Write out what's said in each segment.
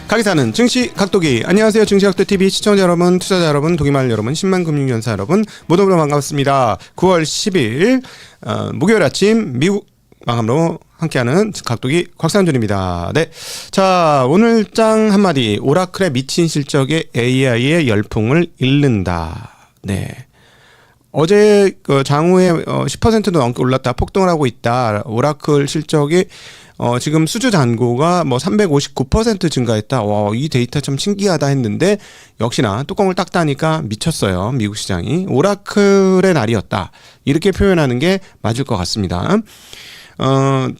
가기사는 증시 각도기. 안녕하세요. 증시각도TV 시청자 여러분, 투자자 여러분, 도기말 여러분, 10만 금융연사 여러분 모두 반갑습니다. 9월 10일 목요일 아침 미국 마감으로 함께하는 각도기 곽상준입니다. 네, 자 오늘 장 한마디. 오라클의 미친 실적에 AI의 열풍을 잃는다. 네. 어제 장후에 10%도 넘게 올랐다, 폭등을 하고 있다. 오라클 실적이 지금 수주 잔고가 뭐 359% 증가했다. 이 데이터 참 신기하다 했는데 역시나 뚜껑을 딱 따니까 미쳤어요. 미국 시장이. 오라클의 날이었다, 이렇게 표현하는 게 맞을 것 같습니다.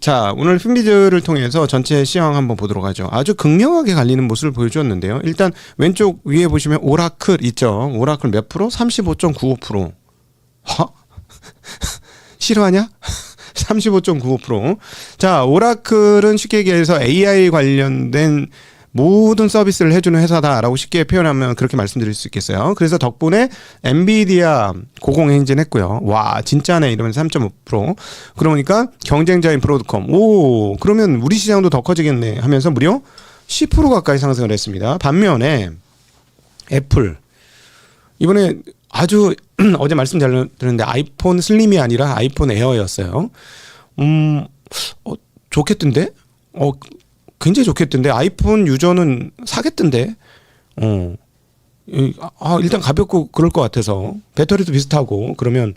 자, 오늘 핀비즈를 통해서 전체 시황 한번 보도록 하죠. 아주 극명하게 갈리는 모습을 보여주었는데요. 일단 왼쪽 위에 보시면 오라클 있죠. 오라클 몇 프로? 35.95%. 싫어하냐? 35.95%. 자, 오라클은 쉽게 얘기해서 AI 관련된 모든 서비스를 해주는 회사다라고 쉽게 표현하면 그렇게 말씀드릴 수 있겠어요. 그래서 덕분에 엔비디아 고공행진했고요. 와, 진짜네 이러면서 3.5%. 그러니까 경쟁자인 브로드컴, 오, 그러면 우리 시장도 더 커지겠네 하면서 무려 10% 가까이 상승을 했습니다. 반면에 애플, 이번에 아주 어제 말씀 잘 들었는데 아이폰 슬림이 아니라 아이폰 에어였어요. 좋겠던데? 굉장히 좋겠던데? 아이폰 유저는 사겠던데? 일단 가볍고 그럴 것 같아서. 배터리도 비슷하고 그러면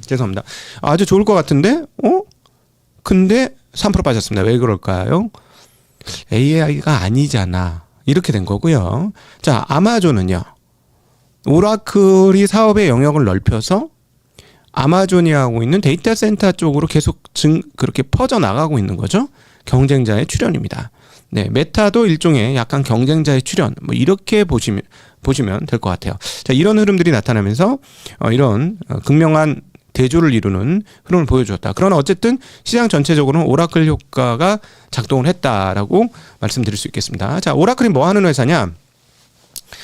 죄송합니다. 아주 좋을 것 같은데? 근데 3% 빠졌습니다. 왜 그럴까요? AI가 아니잖아, 이렇게 된 거고요. 자, 아마존은요. 오라클이 사업의 영역을 넓혀서 아마존이 하고 있는 데이터 센터 쪽으로 계속 그렇게 퍼져나가고 있는 거죠. 경쟁자의 출현입니다. 네, 메타도 일종의 약간 경쟁자의 출현, 뭐 이렇게 보시면 될 것 같아요. 자, 이런 흐름들이 나타나면서 이런 극명한 대조를 이루는 흐름을 보여주었다. 그러나 어쨌든 시장 전체적으로는 오라클 효과가 작동을 했다라고 말씀드릴 수 있겠습니다. 자, 오라클이 뭐 하는 회사냐?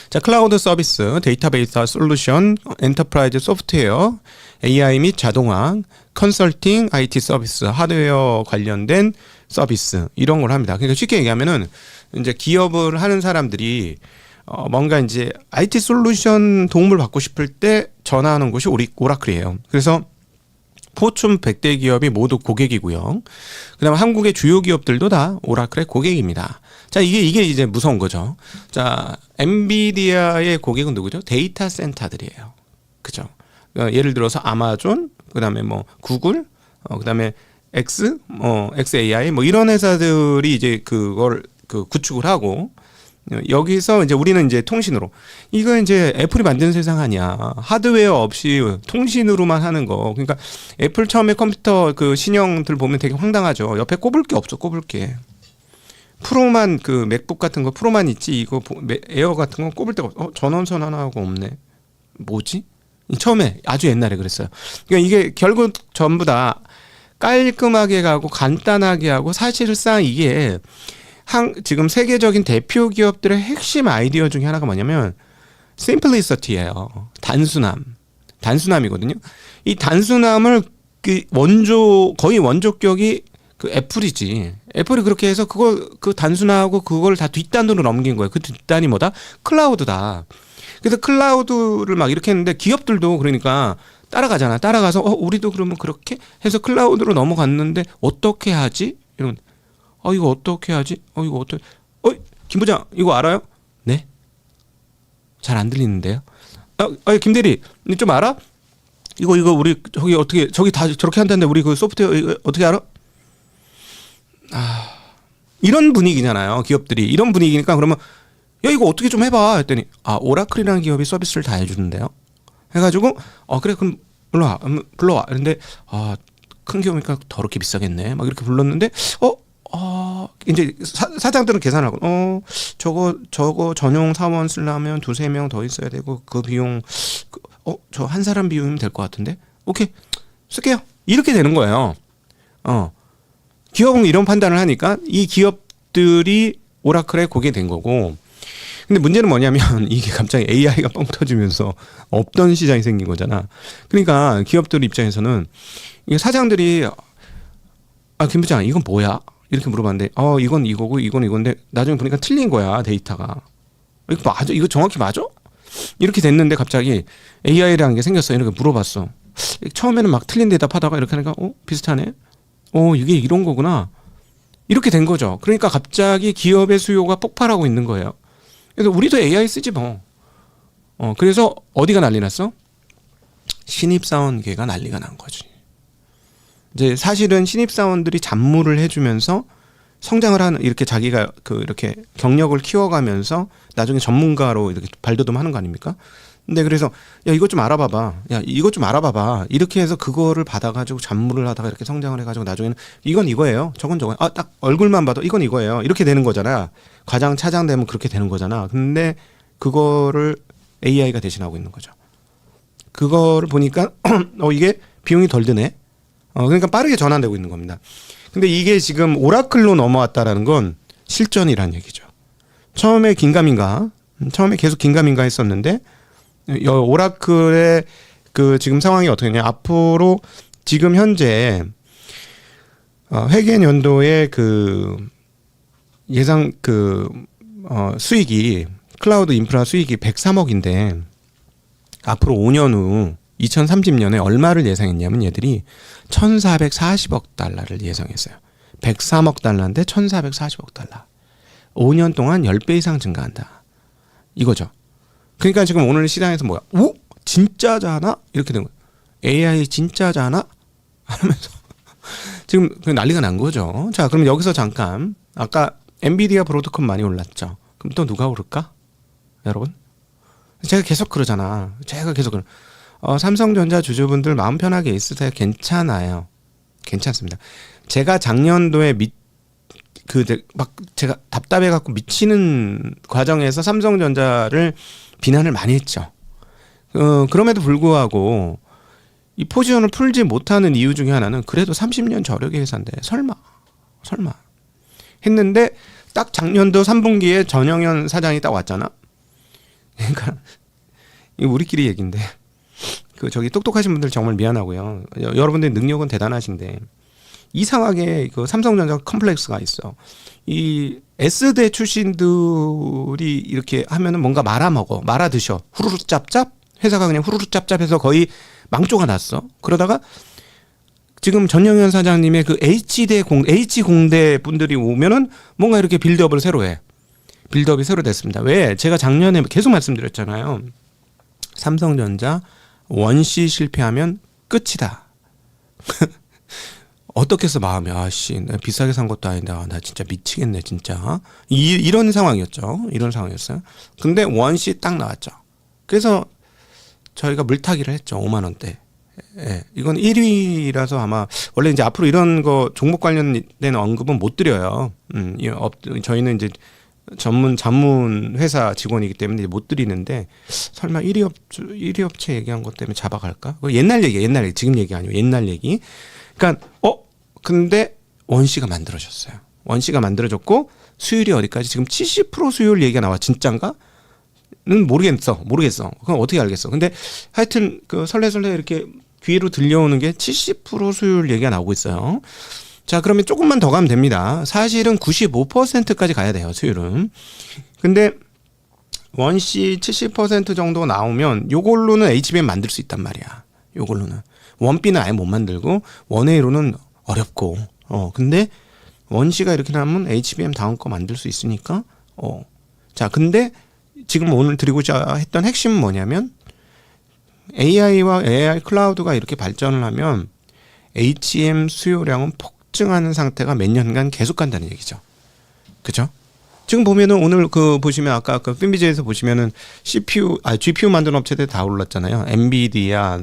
자, 클라우드 서비스, 데이터베이스 솔루션, 엔터프라이즈 소프트웨어, AI 및 자동화, 컨설팅, IT 서비스, 하드웨어 관련된 서비스, 이런 걸 합니다. 그러니까 쉽게 얘기하면은 이제 기업을 하는 사람들이 뭔가 이제 IT 솔루션 도움을 받고 싶을 때 전화하는 곳이 오라클이에요. 그래서 포춘 100대 기업이 모두 고객이고요. 그다음에 한국의 주요 기업들도 다 오라클의 고객입니다. 자, 이게 이제 무서운 거죠. 자, 엔비디아의 고객은 누구죠? 데이터 센터들이에요. 그죠? 그러니까 예를 들어서 아마존, 그다음에 뭐 구글, 그다음에 XAI 뭐 이런 회사들이 이제 그걸 구축을 하고, 여기서 이제 우리는 이제 통신으로, 이거 이제 애플이 만든 세상 아니야. 하드웨어 없이 통신으로만 하는 거. 그러니까 애플 처음에 컴퓨터 그 신형들 보면 되게 황당하죠. 옆에 꼽을 게 없어, 꼽을 게. 프로만, 그 맥북 같은 거 프로만 있지, 이거 에어 같은 거 꼽을 데가 없어. 전원선 하나하고 없네. 뭐지? 처음에 아주 옛날에 그랬어요. 그러니까 이게 결국 전부 다 깔끔하게 가고 간단하게 하고, 사실상 이게 지금 세계적인 대표 기업들의 핵심 아이디어 중에 하나가 뭐냐면 simplicity예요. 단순함이거든요. 이 단순함을 거의 원조격이 애플이지. 애플이 그렇게 해서 그 단순하고 그걸 다 뒷단으로 넘긴 거예요. 그 뒷단이 뭐다? 클라우드다. 그래서 클라우드를 막 이렇게 했는데 기업들도 그러니까 따라가잖아. 따라가서 우리도 그러면 그렇게 해서 클라우드로 넘어갔는데 어떻게 하지? 이런. 이거 어떻게 하지? 이거 어떻게? 김 부장, 이거 알아요? 네? 잘 안 들리는데요? 김 대리, 좀 알아? 이거 우리 저기 다 저렇게 한다는데 우리 그 소프트웨어 이거 어떻게 알아? 이런 분위기잖아요. 기업들이 이런 분위기니까 그러면 야, 이거 어떻게 좀 해봐 했더니 오라클이라는 기업이 서비스를 다 해주는데요. 해가지고 그래, 그럼 불러와. 그런데 큰 기업이니까 더럽게 비싸겠네. 막 이렇게 불렀는데 이제 사장들은 계산하고 저거 전용 사원 쓰려면 2-3명 더 있어야 되고 그 비용 저 한 사람 비용이면 될 것 같은데 오케이 쓸게요, 이렇게 되는 거예요. 기업은 이런 판단을 하니까 이 기업들이 오라클에 고게 된 거고. 근데 문제는 뭐냐면 이게 갑자기 AI가 뻥 터지면서 없던 시장이 생긴 거잖아. 그러니까 기업들 입장에서는 사장들이 김 부장 이건 뭐야? 이렇게 물어봤는데 이건 이거고 이건 이건데 나중에 보니까 틀린 거야 데이터가. 이거 맞아? 이거 정확히 맞아? 이렇게 됐는데 갑자기 AI라는 게 생겼어. 이렇게 물어봤어. 처음에는 막 틀린 대답하다가 이렇게 하니까 비슷하네. 이게 이런 거구나. 이렇게 된 거죠. 그러니까 갑자기 기업의 수요가 폭발하고 있는 거예요. 그래서 우리도 AI 쓰지 뭐. 그래서 어디가 난리 났어? 신입사원계가 난리가 난 거지. 이제 사실은 신입사원들이 잡무를 해주면서 성장을 하는, 이렇게 자기가 이렇게 경력을 키워가면서 나중에 전문가로 이렇게 발돋움하는 거 아닙니까? 근데 그래서 야 이것 좀 알아봐봐, 야 이것 좀 알아봐봐, 이렇게 해서 그거를 받아가지고 잡무를 하다가 이렇게 성장을 해가지고 나중에는 이건 이거예요, 저건 저건, 딱 얼굴만 봐도 이건 이거예요, 이렇게 되는 거잖아. 과장 차장 되면 그렇게 되는 거잖아. 근데 그거를 AI가 대신하고 있는 거죠. 그거를 보니까 이게 비용이 덜 드네. 그러니까 빠르게 전환되고 있는 겁니다. 근데 이게 지금 오라클로 넘어왔다라는 건 실전이라는 얘기죠. 처음에 계속 긴가민가 했었는데 오라클의 지금 상황이 어떻게 되냐. 앞으로 지금 현재 회계 연도의 예상 수익이, 클라우드 인프라 수익이 103억인데 앞으로 5년 후 2030년에 얼마를 예상했냐면 얘들이 1440억 달러를 예상했어요. 103억 달러인데 1440억 달러. 5년 동안 10배 이상 증가한다. 이거죠. 그러니까 지금 오늘 시장에서 뭐야? 오? 진짜잖아? 이렇게 된 거예요. AI 진짜잖아? 하면서 지금 난리가 난 거죠. 자, 그럼 여기서 잠깐, 아까 엔비디아 브로드컴 많이 올랐죠. 그럼 또 누가 오를까? 여러분? 제가 계속 그러잖아. 삼성전자 주주분들 마음 편하게 있으세요. 괜찮아요. 괜찮습니다. 제가 작년도에 제가 답답해갖고 미치는 과정에서 삼성전자를 비난을 많이 했죠. 그럼에도 불구하고 이 포지션을 풀지 못하는 이유 중에 하나는 그래도 30년 저력의 회사인데 설마 했는데 딱 작년도 3분기에 전영현 사장이 딱 왔잖아. 그러니까 이거 우리끼리 얘기인데 저기 똑똑하신 분들 정말 미안하고요. 여러분들 능력은 대단하신데 이상하게 삼성전자 컴플렉스가 있어. 이 S대 출신들이 이렇게 하면은 뭔가 말아 드셔. 후루루 짭짭. 회사가 그냥 후루루 짭짭해서 거의 망조가 났어. 그러다가 지금 전영현 사장님의 H공대 분들이 오면은 뭔가 이렇게 빌드업을 새로 해. 빌드업이 새로 됐습니다. 왜? 제가 작년에 계속 말씀드렸잖아요. 삼성전자 원시 실패하면 끝이다. 어떻게 해서 마음이 내가 비싸게 산 것도 아닌데 나 진짜 미치겠네 진짜. 이런 상황이었죠. 이런 상황이었어요. 근데 원시 딱 나왔죠. 그래서 저희가 물타기를 했죠. 5만 원대. 예, 이건 1위라서 아마 원래 이제 앞으로 이런 거 종목 관련된 언급은 못 드려요. 저희는 이제 전문 회사 직원이기 때문에 못 드리는데 설마 1위 업체 얘기한 것 때문에 잡아갈까? 옛날 얘기, 지금 얘기 아니고 옛날 얘기. 그러니까 근데 원씨가 만들어졌어요. 원씨가 만들어졌고 수율이 어디까지 지금 70% 수율 얘기가 나와. 진짠가? 는 모르겠어. 그건 어떻게 알겠어. 근데 하여튼 설레설레 이렇게 귀로 들려오는 게 70% 수율 얘기가 나오고 있어요. 자, 그러면 조금만 더 가면 됩니다. 사실은 95%까지 가야 돼요, 수율은. 근데 원씨 70% 정도 나오면 요걸로는 HBM 만들 수 있단 말이야. 요걸로는. 원B는 아예 못 만들고 원A로는 어렵고. 근데 원C가 이렇게 나오면 HBM 다음 거 만들 수 있으니까. 자, 근데 지금 오늘 드리고자 했던 핵심은 뭐냐면 AI와 AI 클라우드가 이렇게 발전을 하면 HBM 수요량은 폭증하는 상태가 몇 년간 계속 간다는 얘기죠. 그죠? 지금 보면은 오늘 보시면 아까 핀비즈에서 보시면은 GPU 만드는 업체들 다 올랐잖아요. 엔비디아,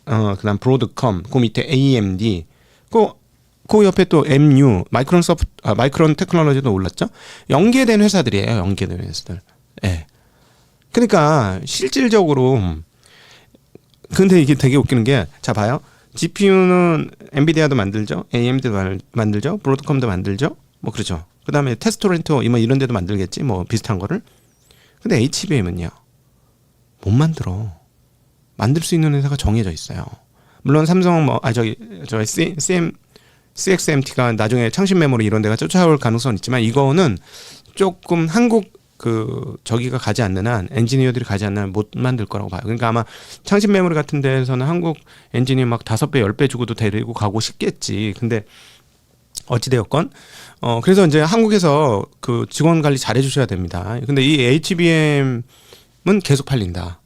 그다음 브로드컴, 그 밑에 AMD, 그 옆에 또 MU, 마이크론 테크놀로지도 올랐죠. 연계된 회사들이에요. 연계된 회사들. 예. 그러니까 실질적으로 근데 이게 되게 웃기는 게, 자 봐요. GPU는 엔비디아도 만들죠, AMD도 만들죠, 브로드컴도 만들죠. 뭐 그렇죠. 그다음에 테스토렌토 이런 데도 만들겠지. 뭐 비슷한 거를. 근데 HBM은요. 못 만들어. 만들 수 있는 회사가 정해져 있어요. 물론 삼성 CXMT가 나중에 창신 메모리 이런 데가 쫓아올 가능성은 있지만 이거는 조금 한국 저기가 가지 않는 한 엔지니어들이 가지 않는 한 못 만들 거라고 봐요. 그러니까 아마 창신 메모리 같은 데에서는 한국 엔지니어 막 5배, 10배 주고도 데리고 가고 싶겠지. 근데 어찌되었건 그래서 이제 한국에서 그 직원 관리 잘 해주셔야 됩니다. 근데 이 HBM은 계속 팔린다.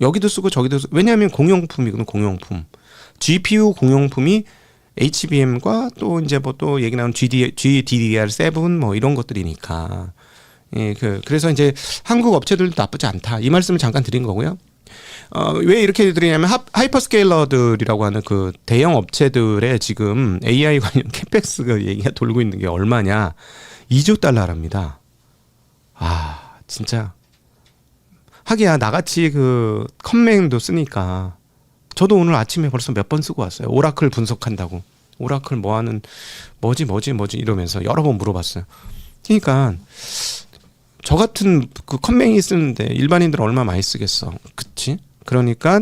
여기도 쓰고 저기도 쓰고. 왜냐하면 공용품이거든. 공용품. GPU 공용품이 HBM과 또 이제 뭐 또 얘기 나온 GDDR7 뭐 이런 것들이니까. 예, 그래서 이제 한국 업체들도 나쁘지 않다. 이 말씀을 잠깐 드린 거고요. 왜 이렇게 드리냐면 하이퍼스케일러들이라고 하는 그 대형 업체들의 지금 AI 관련 캐펙스가 얘기가 돌고 있는 게 얼마냐? 2조 달러랍니다. 아, 진짜. 하기야 나같이 그 컴맹도 쓰니까 저도 오늘 아침에 벌써 몇 번 쓰고 왔어요. 오라클 분석한다고. 오라클 뭐하는 뭐지 이러면서 여러 번 물어봤어요. 그러니까 저 같은 그 컴맹이 쓰는데 일반인들은 얼마 많이 쓰겠어. 그치? 그러니까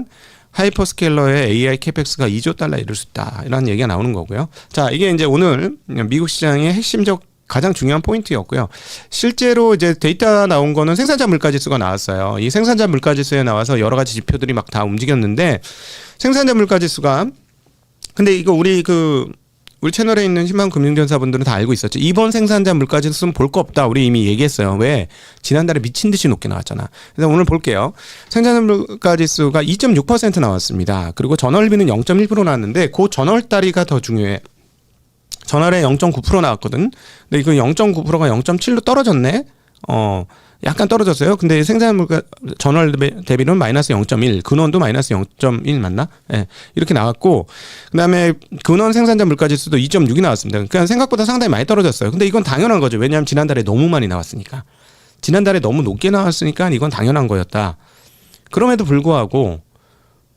하이퍼스케일러의 AI 캐펙스가 2조 달러 이를 수 있다. 이런 얘기가 나오는 거고요. 자, 이게 이제 오늘 미국 시장의 핵심적 가장 중요한 포인트였고요. 실제로 이제 데이터 나온 거는 생산자 물가지수가 나왔어요. 이 생산자 물가지수에 나와서 여러 가지 지표들이 막 다 움직였는데 생산자 물가지수가 근데 이거 우리 채널에 있는 희망 금융전사분들은 다 알고 있었죠. 이번 생산자 물가지수는 볼 거 없다. 우리 이미 얘기했어요. 왜? 지난달에 미친 듯이 높게 나왔잖아. 그래서 오늘 볼게요. 생산자 물가지수가 2.6% 나왔습니다. 그리고 전월비는 0.1% 나왔는데 그 전월달이가 더 중요해. 전월에 0.9% 나왔거든. 근데 이거 0.9%가 0.7로 떨어졌네. 약간 떨어졌어요. 근데 생산 물가 전월 대비는 마이너스 0.1, 근원도 마이너스 0.1 맞나? 예. 이렇게 나왔고 그다음에 근원 생산자 물가지수도 2.6이 나왔습니다. 그러니까 생각보다 상당히 많이 떨어졌어요. 근데 이건 당연한 거죠. 왜냐하면 지난달에 너무 많이 나왔으니까. 지난달에 너무 높게 나왔으니까 이건 당연한 거였다. 그럼에도 불구하고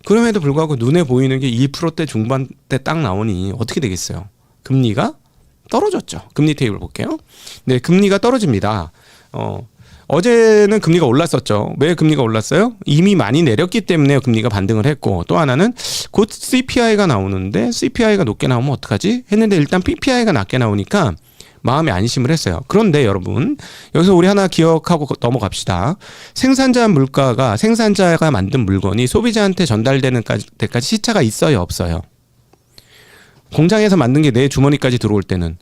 눈에 보이는 게 1%대 중반대 딱 나오니 어떻게 되겠어요? 금리가 떨어졌죠. 금리 테이블 볼게요. 네, 금리가 떨어집니다. 어제는 금리가 올랐었죠. 왜 금리가 올랐어요? 이미 많이 내렸기 때문에 금리가 반등을 했고 또 하나는 곧 CPI가 나오는데 CPI가 높게 나오면 어떡하지? 했는데 일단 PPI가 낮게 나오니까 마음에 안심을 했어요. 그런데 여러분 여기서 우리 하나 기억하고 넘어갑시다. 생산자 물가가 생산자가 만든 물건이 소비자한테 전달되는 때까지 시차가 있어요 없어요? 공장에서 만든 게 내 주머니까지 들어올 때는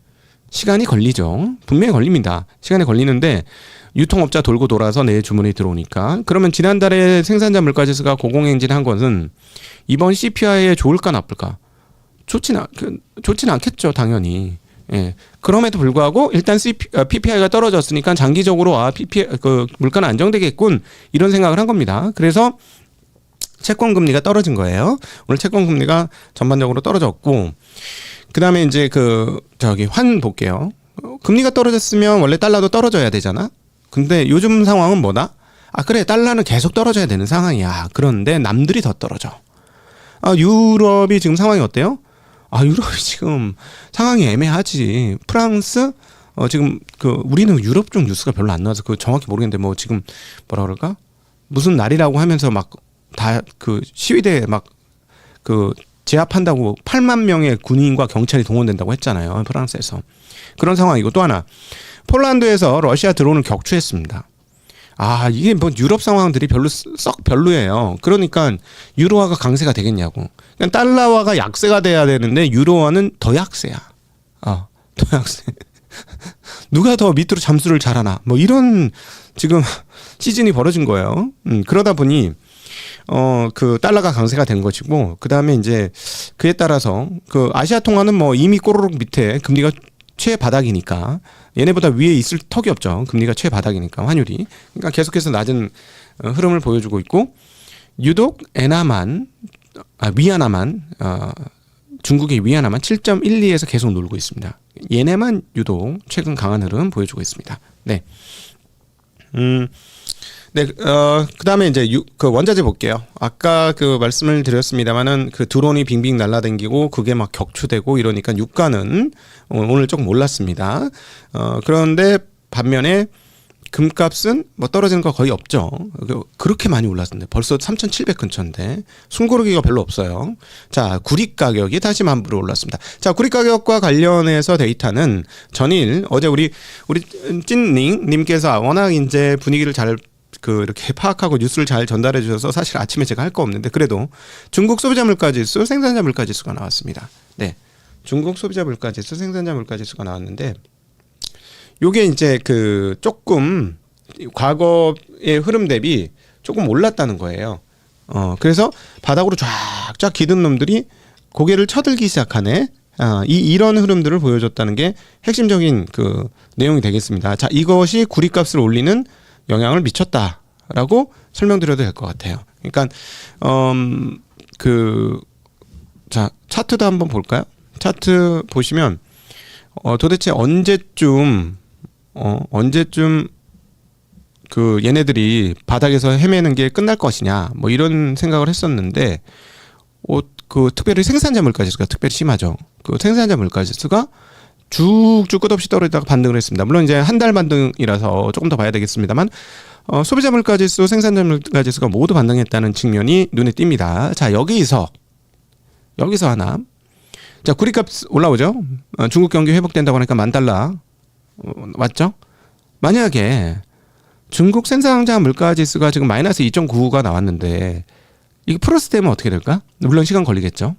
시간이 걸리죠. 분명히 걸립니다. 시간이 걸리는데 유통업자 돌고 돌아서 내 주머니에 들어오니까. 그러면 지난달에 생산자 물가지수가 고공행진한 것은 이번 CPI에 좋을까 나쁠까? 좋진 않겠죠, 당연히. 예. 그럼에도 불구하고 일단 PPI가 떨어졌으니까 장기적으로 물가는 안정되겠군 이런 생각을 한 겁니다. 그래서 채권 금리가 떨어진 거예요. 오늘 채권 금리가 전반적으로 떨어졌고, 그 다음에 이제 환 볼게요. 금리가 떨어졌으면 원래 달러도 떨어져야 되잖아. 근데 요즘 상황은 뭐다? 그래, 달러는 계속 떨어져야 되는 상황이야. 그런데 남들이 더 떨어져. 유럽이 지금 상황이 어때요? 유럽이 지금 상황이 애매하지. 프랑스, 지금 우리는 유럽 쪽 뉴스가 별로 안 나와서 정확히 모르겠는데 뭐 지금 뭐라 그럴까? 무슨 날이라고 하면서 막 다 시위대에 막 제압한다고 8만 명의 군인과 경찰이 동원된다고 했잖아요. 프랑스에서. 그런 상황이고 또 하나. 폴란드에서 러시아 드론을 격추했습니다. 이게 뭐 유럽 상황들이 별로예요. 그러니까 유로화가 강세가 되겠냐고. 그러니까 달러화가 약세가 돼야 되는데 유로화는 더 약세야. 더 약세. 누가 더 밑으로 잠수를 잘하나. 뭐 이런 지금 시즌이 벌어진 거예요. 그러다 보니 달러가 강세가 된 것이고, 그 다음에 이제 그에 따라서 아시아 통화는 뭐 이미 꼬르륵 밑에 금리가 최바닥이니까 얘네보다 위에 있을 턱이 없죠. 금리가 최바닥이니까 환율이. 그러니까 계속해서 낮은 흐름을 보여주고 있고, 유독 위안화만 중국의 위안화만 7.12에서 계속 놀고 있습니다. 얘네만 유독 최근 강한 흐름 보여주고 있습니다. 네. 네, 그 다음에 이제 원자재 볼게요. 아까 말씀을 드렸습니다만은 드론이 빙빙 날라다니고 그게 막 격추되고 이러니까 유가는 오늘 조금 올랐습니다. 그런데 반면에 금값은 뭐 떨어지는 거 거의 없죠. 그렇게 많이 올랐는데 벌써 3,700 근처인데 숨고르기가 별로 없어요. 자, 구리 가격이 다시 만불로 올랐습니다. 자, 구리 가격과 관련해서 데이터는 전일 어제 우리 찐닝 님께서 워낙 이제 분위기를 잘 이렇게 파악하고 뉴스를 잘 전달해 주셔서 사실 아침에 제가 할 거 없는데 그래도 중국 소비자 물가 지수, 생산자 물가 지수가 나왔습니다. 네. 중국 소비자 물가 지수, 생산자 물가 지수가 나왔는데 요게 이제 조금 과거의 흐름 대비 조금 올랐다는 거예요. 그래서 바닥으로 쫙쫙 기든 놈들이 고개를 쳐들기 시작하네. 이런 흐름들을 보여줬다는 게 핵심적인 내용이 되겠습니다. 자, 이것이 구리값을 올리는 영향을 미쳤다라고 설명드려도 될 것 같아요. 그러니까 자, 차트도 한번 볼까요? 차트 보시면 도대체 언제쯤 얘네들이 바닥에서 헤매는 게 끝날 것이냐 뭐 이런 생각을 했었는데 특별히 생산자 물가 지수가 특별히 심하죠. 생산자 물가 지수가 쭉쭉 끝없이 떨어지다가 반등을 했습니다. 물론 이제 한 달 반등이라서 조금 더 봐야 되겠습니다만 소비자 물가 지수, 생산자 물가 지수가 모두 반등했다는 측면이 눈에 띕니다. 자, 여기서 하나. 자, 구리값 올라오죠. 중국 경기 회복된다고 하니까 $10,000 맞죠? 만약에 중국 생산자 물가 지수가 지금 마이너스 2.99가 나왔는데 이게 플러스 되면 어떻게 될까? 물론 시간 걸리겠죠.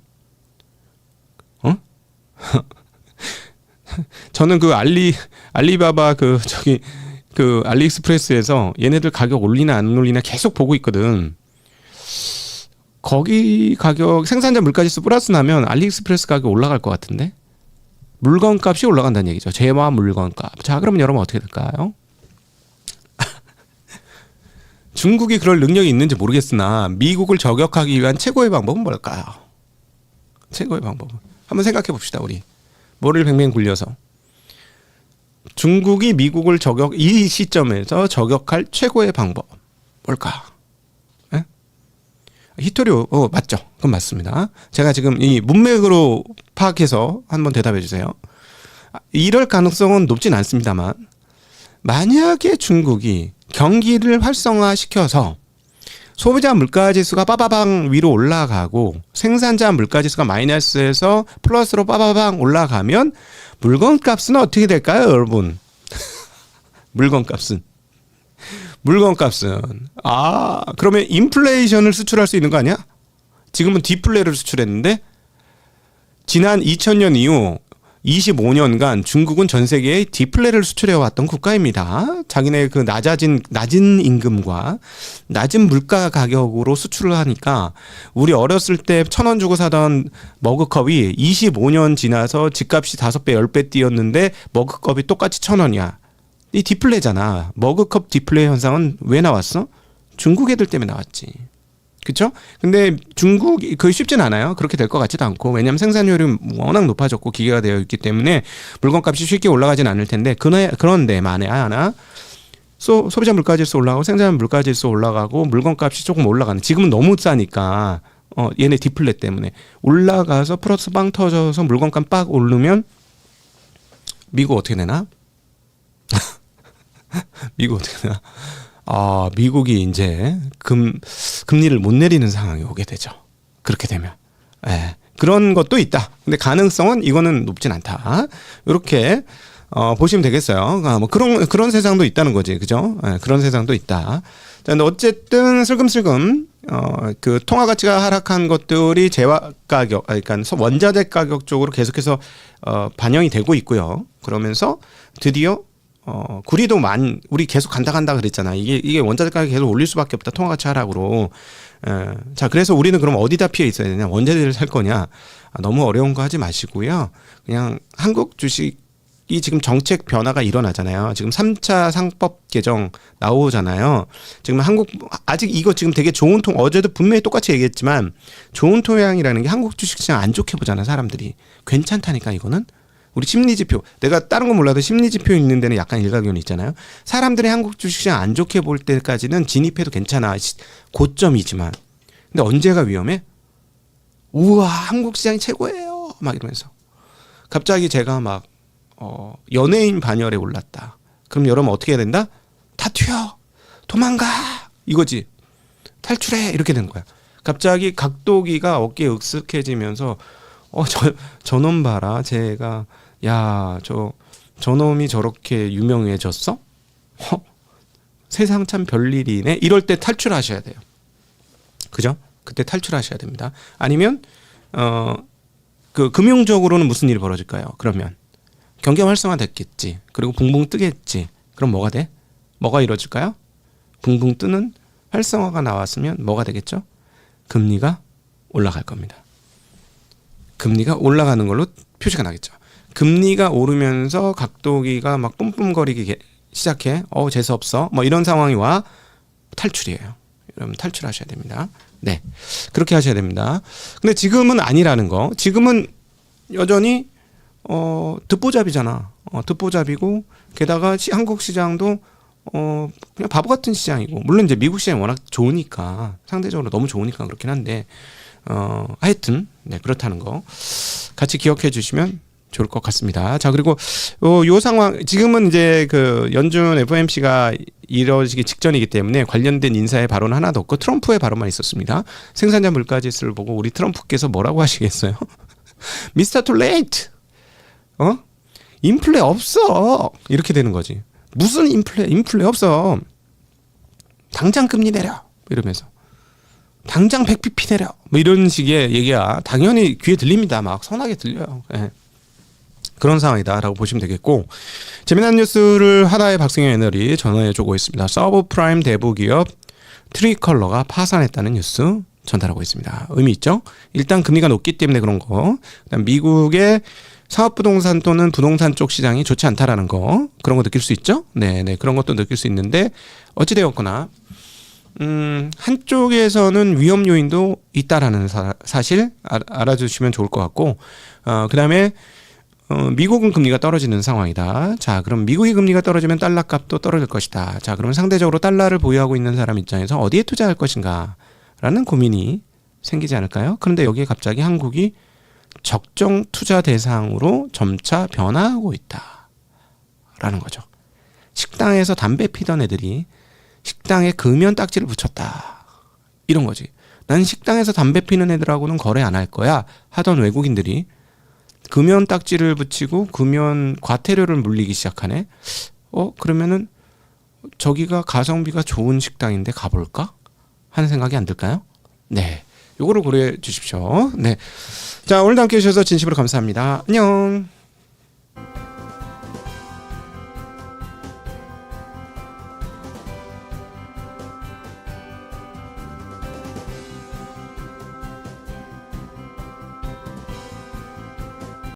저는 알리바바 알리익스프레스에서 얘네들 가격 올리나 안 올리나 계속 보고 있거든. 거기 가격 생산자 물가지수 플러스 나면 알리익스프레스 가격 올라갈 것 같은데 물건값이 올라간다는 얘기죠. 재화 물건값. 자, 그러면 여러분 어떻게 될까요? 중국이 그럴 능력이 있는지 모르겠으나 미국을 저격하기 위한 최고의 방법은 뭘까요? 최고의 방법은 한번 생각해 봅시다. 우리 머리를 뱅뱅 굴려서 중국이 미국을 이 시점에서 저격할 최고의 방법 뭘까? 히토리오 맞죠? 그건 맞습니다. 제가 지금 이 문맥으로 파악해서 한번 대답해 주세요. 이럴 가능성은 높진 않습니다만 만약에 중국이 경기를 활성화시켜서 소비자 물가지수가 빠바방 위로 올라가고 생산자 물가지수가 마이너스에서 플러스로 빠바방 올라가면 물건값은 어떻게 될까요, 여러분? 물건값은 그러면 인플레이션을 수출할 수 있는 거 아니야? 지금은 디플레를 수출했는데 지난 2000년 이후 25년간 중국은 전 세계에 디플레를 수출해왔던 국가입니다. 자기네 낮은 임금과 낮은 물가 가격으로 수출을 하니까 우리 어렸을 때 1,000원 주고 사던 머그컵이 25년 지나서 집값이 5배, 10배 뛰었는데 머그컵이 똑같이 1,000원이야. 이 디플레잖아. 머그컵 디플레 현상은 왜 나왔어? 중국 애들 때문에 나왔지. 그렇죠? 근데 중국이 그게 쉽진 않아요. 그렇게 될 것 같지도 않고. 왜냐하면 생산율이 워낙 높아졌고 기계가 되어 있기 때문에 물건값이 쉽게 올라가진 않을 텐데 그런데 만에 하나 소비자 물가지수 올라가고 생산 물가지수 올라가고 물건값이 조금 올라가는. 지금은 너무 싸니까 얘네 디플레 때문에 올라가서 플러스 빵 터져서 물건값 빡 오르면 미국 어떻게 되나? 미국 어떻게 되나? 미국이 이제 금리를 못 내리는 상황이 오게 되죠. 그렇게 되면. 그런 것도 있다. 근데 가능성은 이거는 높진 않다. 이렇게 보시면 되겠어요. 뭐 그런 세상도 있다는 거지. 그죠? 그런 세상도 있다. 자, 근데 어쨌든 슬금슬금 통화 가치가 하락한 것들이 재화 가격, 그러니까 원자재 가격 쪽으로 계속해서 반영이 되고 있고요. 그러면서 드디어 구리도 우리 계속 간다 그랬잖아. 이게 원자재 가격 계속 올릴 수밖에 없다. 통화 가치 하락으로. 자, 그래서 우리는 그럼 어디다 피해 있어야 되냐? 원자재를 살 거냐? 너무 어려운 거 하지 마시고요. 그냥 한국 주식이 지금 정책 변화가 일어나잖아요. 지금 3차 상법 개정 나오잖아요. 지금 아직 이거 지금 되게 좋은 어제도 분명히 똑같이 얘기했지만 좋은 토양이라는 게 한국 주식시장 안 좋게 보잖아, 사람들이. 괜찮다니까, 이거는. 우리 심리지표, 내가 다른 건 몰라도 심리지표 있는 데는 약간 일가견이 있잖아요. 사람들이 한국 주식시장 안 좋게 볼 때까지는 진입해도 괜찮아. 고점이지만. 근데 언제가 위험해? 우와, 한국 시장이 최고예요. 막 이러면서. 갑자기 제가 막 연예인 반열에 올랐다. 그럼 여러분 어떻게 해야 된다? 다 튀어. 도망가. 이거지. 탈출해. 이렇게 된 거야. 갑자기 각도기가 어깨에 익숙해지면서 저놈 봐라. 제가 야, 저놈이 저렇게 유명해졌어? 세상 참 별일이네. 이럴 때 탈출하셔야 돼요. 그죠? 그때 탈출하셔야 됩니다. 아니면 그 금융적으로는 무슨 일이 벌어질까요? 그러면 경기 활성화 됐겠지. 그리고 붕붕 뜨겠지. 그럼 뭐가 돼? 뭐가 이루어질까요? 붕붕 뜨는 활성화가 나왔으면 뭐가 되겠죠? 금리가 올라갈 겁니다. 금리가 올라가는 걸로 표시가 나겠죠. 금리가 오르면서 각도기가 막 뿜뿜거리기 시작해. 재수없어. 뭐 이런 상황이 와. 탈출이에요. 여러분 탈출하셔야 됩니다. 네, 그렇게 하셔야 됩니다. 근데 지금은 아니라는 거. 지금은 여전히 듣보잡이잖아. 듣보잡이고 게다가 한국 시장도 그냥 바보 같은 시장이고, 물론 이제 미국 시장이 워낙 좋으니까, 상대적으로 너무 좋으니까 그렇긴 한데 하여튼 네, 그렇다는 거 같이 기억해 주시면 좋을 것 같습니다. 자, 그리고 요 상황 지금은 이제 그 연준 FOMC가 이뤄지기 직전이기 때문에 관련된 인사의 발언은 하나도 없고 트럼프의 발언만 있었습니다. 생산자 물가지수를 보고 우리 트럼프께서 뭐라고 하시겠어요? 미스터 투 레이트. 인플레 없어. 이렇게 되는 거지. 무슨 인플레 없어. 당장 금리 내려. 이러면서 당장 100bp 내려. 뭐 이런 식의 얘기가 당연히 귀에 들립니다. 막 선하게 들려요. 네. 그런 상황이다라고 보시면 되겠고, 재미난 뉴스를 하나의 박승현 애널이 전해주고 있습니다. 서브프라임 대부기업 트리컬러가 파산했다는 뉴스 전달하고 있습니다. 의미 있죠? 일단 금리가 높기 때문에 그런 거. 그다음 미국의 사업부동산 또는 부동산 쪽 시장이 좋지 않다라는 거, 그런 거 느낄 수 있죠? 네네, 그런 것도 느낄 수 있는데 어찌되었거나 한쪽에서는 위험 요인도 있다라는 사실 알아주시면 좋을 것 같고, 그 다음에 미국은 금리가 떨어지는 상황이다. 자, 그럼 미국이 금리가 떨어지면 달러 값도 떨어질 것이다. 자, 그러면 상대적으로 달러를 보유하고 있는 사람 입장에서 어디에 투자할 것인가 라는 고민이 생기지 않을까요? 그런데 여기에 갑자기 한국이 적정 투자 대상으로 점차 변화하고 있다라는 거죠. 식당에서 담배 피던 애들이 식당에 금연 딱지를 붙였다. 이런 거지. 난 식당에서 담배 피는 애들하고는 거래 안 할 거야 하던 외국인들이 금연 딱지를 붙이고 금연 과태료를 물리기 시작하네. 그러면은 저기가 가성비가 좋은 식당인데 가볼까? 하는 생각이 안 들까요? 네, 요거를 고려해 주십시오. 네, 자, 오늘도 함께 해주셔서 진심으로 감사합니다. 안녕.